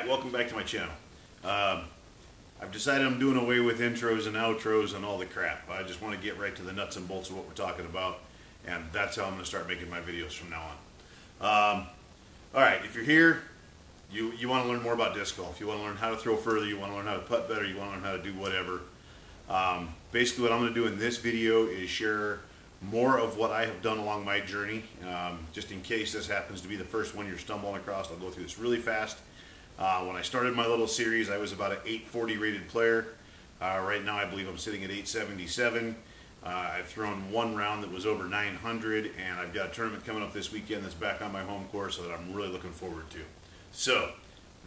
Alright, welcome back to my channel. I've decided I'm doing away with intros and outros and all the crap. I just want to get right to the nuts and bolts of what we're talking about, and that's how I'm going to start making my videos from now on. Alright, if you're here, you want to learn more about disc golf. You want to learn how to throw further, you want to learn how to putt better, you want to learn how to do whatever. Basically what I'm going to do in this video is share more of what I have done along my journey. Just in case this happens to be the first one you're stumbling across, I'll go through this really fast. When I started my little series, I was about an 840 rated player. Right now I believe I'm sitting at 877. I've thrown one round that was over 900, and I've got a tournament coming up this weekend that's back on my home course that I'm really looking forward to. So,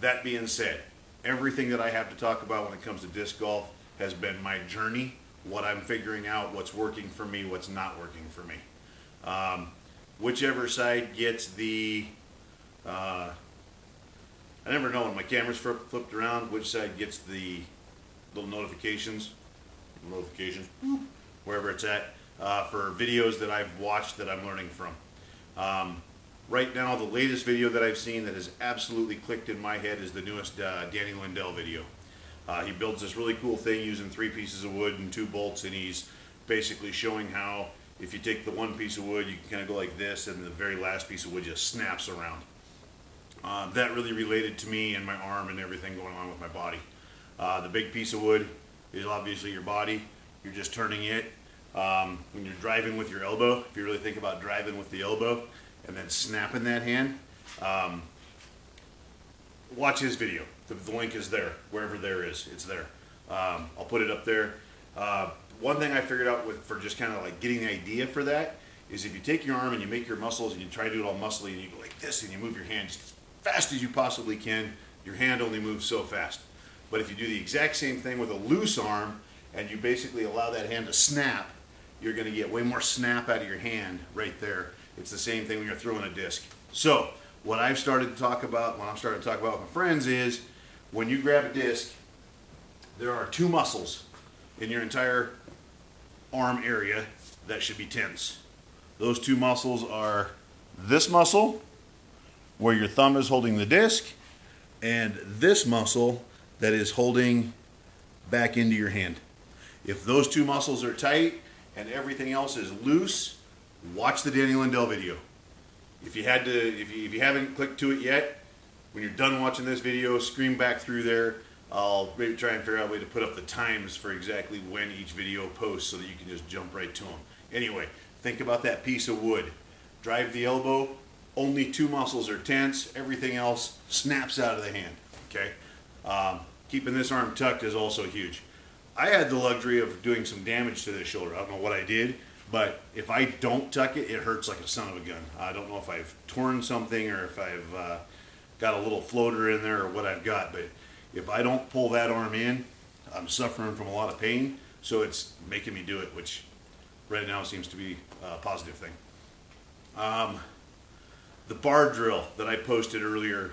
that being said, everything that I have to talk about when it comes to disc golf has been my journey, what I'm figuring out, what's working for me, what's not working for me. Whichever side gets the... I never know when my camera's flipped around which side gets the little notifications, wherever it's at, for videos that I've watched that I'm learning from. Right now, the latest video that I've seen that has absolutely clicked in my head is the newest Danny Lindell video. He builds this really cool thing using 3 pieces of wood and 2 bolts, and he's basically showing how if you take the one piece of wood, you can kind of go like this, and the very last piece of wood just snaps around. That really related to me and my arm and everything going on with my body. The big piece of wood is obviously your body. You're just turning it. When you're driving with your elbow, if you really think about driving with the elbow and then snapping that hand, watch his video. The link is there. Wherever there is, it's there. I'll put it up there. One thing I figured out for just kind of like getting the idea for that is if you take your arm and you make your muscles and you try to do it all muscly and you go like this and you move your hand just fast as you possibly can, your hand only moves so fast. But if you do the exact same thing with a loose arm and you basically allow that hand to snap, you're going to get way more snap out of your hand right there. It's the same thing when you're throwing a disc. So what I've started to talk about when I'm starting to talk about with my friends is when you grab a disc, there are 2 muscles in your entire arm area that should be tense. Those 2 muscles are this muscle where your thumb is holding the disc, and this muscle that is holding back into your hand. If those 2 muscles are tight and everything else is loose, watch the Danny Lindell video. If you haven't clicked to it yet, when you're done watching this video, scream back through there. I'll maybe try and figure out a way to put up the times for exactly when each video posts so that you can just jump right to them. Anyway, think about that piece of wood. Drive the elbow. Only 2 muscles are tense. Everything else snaps out of the hand. Okay. Keeping this arm tucked is also huge. I had the luxury of doing some damage to this shoulder. I don't know what I did, but if I don't tuck it, it hurts like a son of a gun. I don't know if I've torn something or if I've got a little floater in there or what I've got, but if I don't pull that arm in, I'm suffering from a lot of pain, so it's making me do it, which right now seems to be a positive thing. The bar drill that I posted earlier,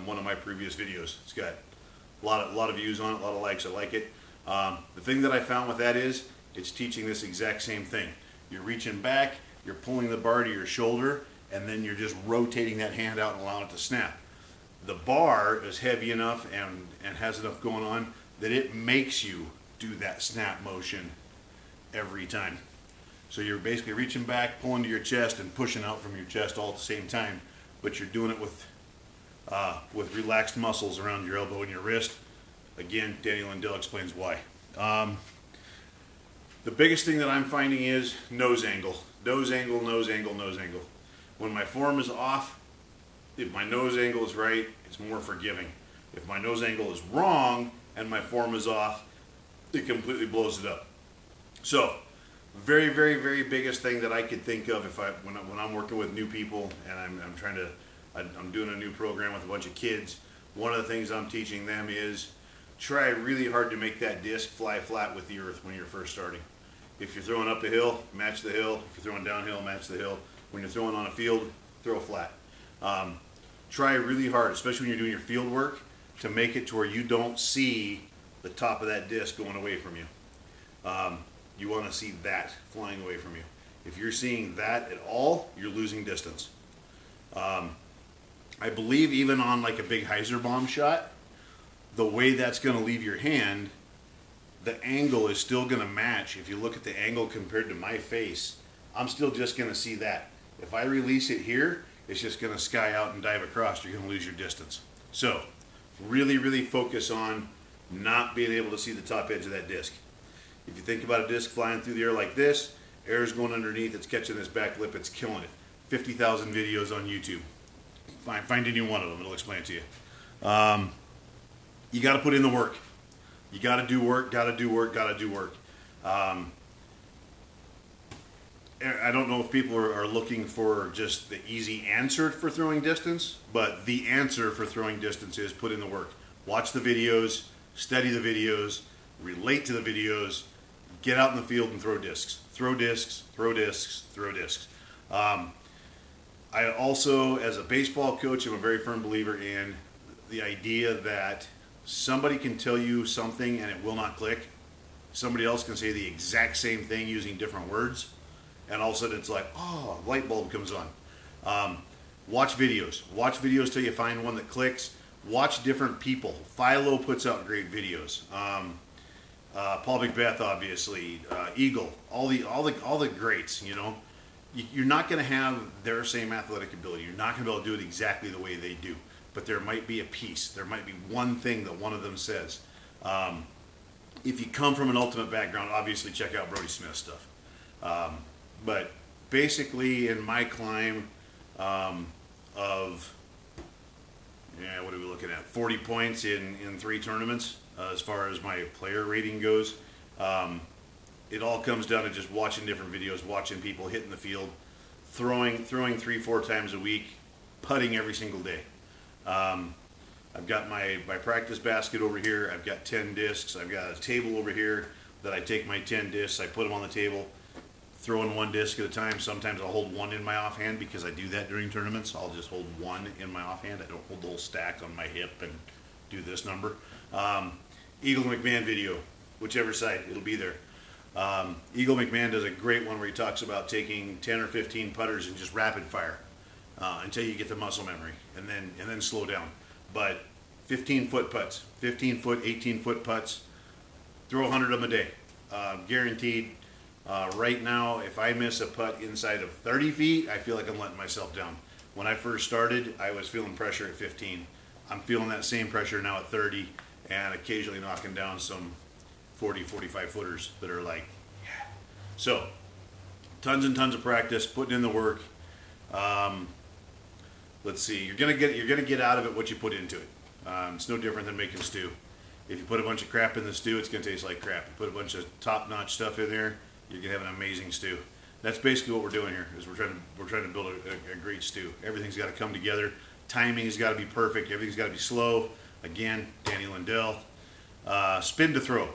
one of my previous videos, it's got a lot of views on it, a lot of likes. I like it. The thing that I found with that is it's teaching this exact same thing. You're reaching back, you're pulling the bar to your shoulder, and then you're just rotating that hand out and allowing it to snap. The bar is heavy enough and has enough going on that it makes you do that snap motion every time. So you're basically reaching back, pulling to your chest, and pushing out from your chest all at the same time. But you're doing it with relaxed muscles around your elbow and your wrist. Again, Danny Lindell explains why. The biggest thing that I'm finding is nose angle. Nose angle, nose angle, nose angle. When my form is off, if my nose angle is right, it's more forgiving. If my nose angle is wrong and my form is off, it completely blows it up. So, very, very, very biggest thing that I could think of when I'm working with new people and I'm doing a new program with a bunch of kids. One of the things I'm teaching them is try really hard to make that disc fly flat with the earth when you're first starting. If you're throwing up a hill, match the hill. If you're throwing downhill, match the hill. When you're throwing on a field, throw flat. Try really hard, especially when you're doing your field work, to make it to where you don't see the top of that disc going away from you. You want to see that flying away from you. If you're seeing that at all, you're losing distance. I believe even on like a big hyzer bomb shot, the way that's going to leave your hand, the angle is still going to match. If you look at the angle compared to my face, I'm still just going to see that. If I release it here, it's just going to sky out and dive across. You're going to lose your distance. So really, really focus on not being able to see the top edge of that disc. If you think about a disc flying through the air like this, air is going underneath, it's catching this back lip, it's killing it. 50,000 videos on YouTube. Find any one of them, it'll explain it to you. You got to put in the work. You got to do work, got to do work, got to do work. I don't know if people are looking for just the easy answer for throwing distance, but the answer for throwing distance is put in the work. Watch the videos, study the videos, relate to the videos, get out in the field and throw discs. Throw discs, throw discs, throw discs. I also, as a baseball coach, am a very firm believer in the idea that somebody can tell you something and it will not click. Somebody else can say the exact same thing using different words, and all of a sudden it's like, oh, light bulb comes on. Watch videos. Watch videos till you find one that clicks. Watch different people. Philo puts out great videos. Paul McBeth, obviously, Eagle, all the greats. You know, you're not going to have their same athletic ability. You're not going to be able to do it exactly the way they do. But there might be a piece. There might be one thing that one of them says. If you come from an ultimate background, obviously check out Brody Smith's stuff. But basically, in my climb of, what are we looking at? 40 points in 3 tournaments as far as my player rating goes. It all comes down to just watching different videos, watching people hitting the field, throwing 3-4 times a week, putting every single day. I've got my practice basket over here. I've got 10 discs. I've got a table over here that I take my 10 discs, I put them on the table, throwing one disc at a time. Sometimes I'll hold one in my offhand because I do that during tournaments. I'll just hold one in my offhand. I don't hold the whole stack on my hip and do this number. Eagle McMahon video, whichever side, it'll be there. Eagle McMahon does a great one where he talks about taking 10 or 15 putters and just rapid fire until you get the muscle memory, and then slow down. But 15-foot putts, 15-foot, 18-foot putts, throw 100 of them a day, guaranteed. Right now, if I miss a putt inside of 30 feet, I feel like I'm letting myself down. When I first started, I was feeling pressure at 15. I'm feeling that same pressure now at 30, and occasionally knocking down some 40, 45 footers that are like, yeah. So, tons and tons of practice, putting in the work. Let's see, you're gonna get out of it what you put into it. It's no different than making stew. If you put a bunch of crap in the stew, it's gonna taste like crap. You put a bunch of top-notch stuff in there, you're gonna have an amazing stew. That's basically what we're doing here. Is we're trying to build a great stew. Everything's got to come together. Timing's got to be perfect. Everything's got to be slow. Again, Danny Lindell. Spin to throw.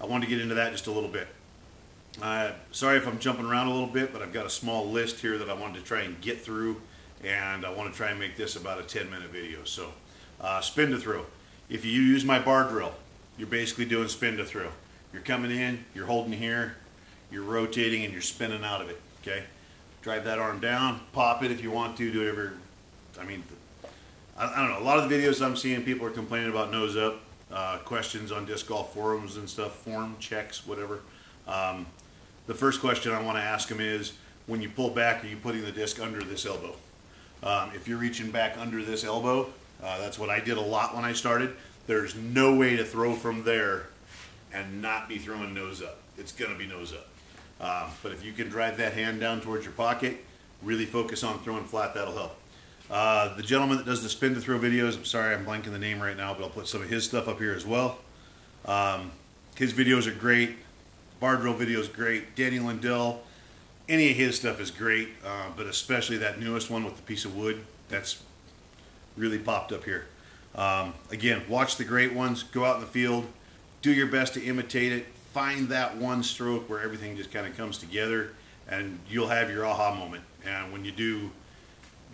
I wanted to get into that just a little bit. Sorry if I'm jumping around a little bit, but I've got a small list here that I wanted to try and get through, and I want to try and make this about a 10-minute video. So, spin to throw. If you use my bar drill, you're basically doing spin to throw. You're coming in, you're holding here, you're rotating, and you're spinning out of it, okay? Drive that arm down, pop it if you want to, do whatever. I mean, I don't know. A lot of the videos I'm seeing, people are complaining about nose up, questions on disc golf forums and stuff, form checks, whatever. The first question I want to ask them is, when you pull back, are you putting the disc under this elbow? If you're reaching back under this elbow, that's what I did a lot when I started. There's no way to throw from there and not be throwing nose up. It's going to be nose up. But if you can drive that hand down towards your pocket, really focus on throwing flat, that'll help. The gentleman that does the spin to throw videos, I'm sorry I'm blanking the name right now, but I'll put some of his stuff up here as well. His videos are great. Bar drill video is great. Danny Lindell, any of his stuff is great, but especially that newest one with the piece of wood, that's really popped up here. Again, watch the great ones, go out in the field, do your best to imitate it, find that one stroke where everything just kind of comes together, and you'll have your aha moment. And when you do,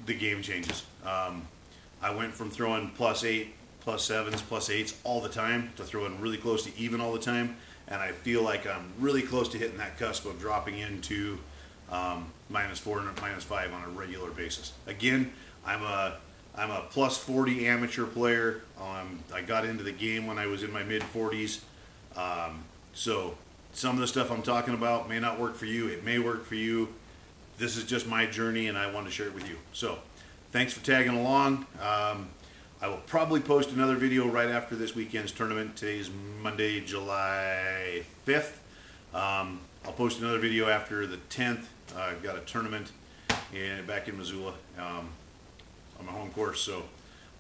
the game changes. I went from throwing +8, +7s, +8s all the time to throwing really close to even all the time, and I feel like I'm really close to hitting that cusp of dropping into -4 and -5 on a regular basis. Again, I'm a I'm a plus 40 amateur player. I got into the game when I was in my mid 40s. So some of the stuff I'm talking about may not work for you. It may work for you. This is just my journey, and I wanted to share it with you. So thanks for tagging along. I will probably post another video right after this weekend's tournament. Today's Monday, July 5th. I'll post another video after the 10th. I've got a tournament back in Missoula on my home course. So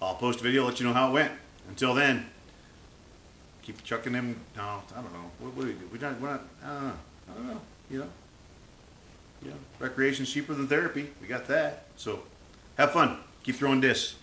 I'll post a video, let you know how it went. Until then, keep chucking them. No, I don't know. What do we do? We're not, I don't know. You know, recreation's cheaper than therapy. We got that. So have fun. Keep throwing discs.